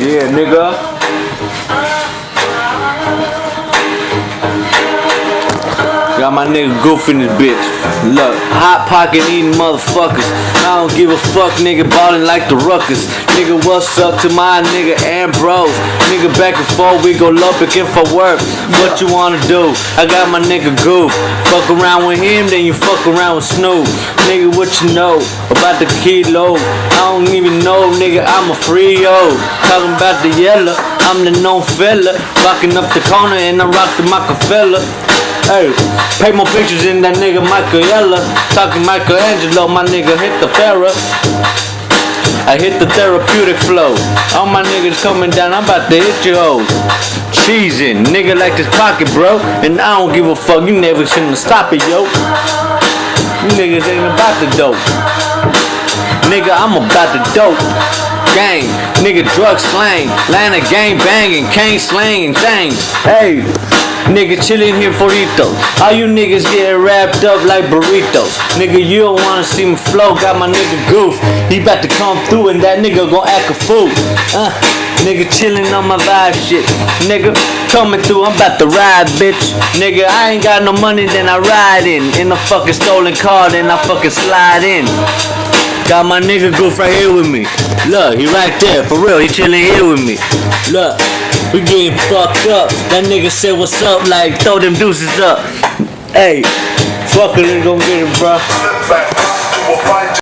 Yeah, nigga. Got my nigga Goof in this bitch. Look, hot pocket eating motherfuckers. I don't give a fuck, nigga, ballin' like the ruckus. Nigga, what's up to my nigga Ambrose? Nigga, back and forth, we go love again for work. What you wanna do? I got my nigga Goof. Fuck around with him, then you fuck around with Snoop. Nigga, what you know about the kilo? I don't even know, nigga, I'm a free yo. Talking about the yellow, I'm the known fella. Rocking up the corner and I rock the Rockefeller. Hey, pay more pictures in that nigga Michaela. Talking Michelangelo, my nigga hit the Farrah. I hit the therapeutic flow. All my niggas coming down, I'm about to hit you hoes. Cheesing, nigga like this pocket, bro. And I don't give a fuck, you never shouldn't stop it, yo. You niggas ain't about the dope. Nigga, I'm about the dope. Gang, nigga, drug slang. Atlanta gang banging, cane slanging things. Hey. Nigga chillin' here burritos. All you niggas get wrapped up like burritos. Nigga, you don't wanna see me flow. Got my nigga Goof. He about to come through and that nigga gon' act a fool. Nigga chillin' on my vibe shit. Nigga coming through, I'm about to ride, bitch. Nigga, I ain't got no money, then I ride in a fucking stolen car, then I fucking slide in. Got my nigga Goof right here with me. Look, he right there, for real, he chillin' here with me. Look. We getting fucked up. That nigga said what's up, like throw them deuces up. Hey, fuck it, gon' get it, bro.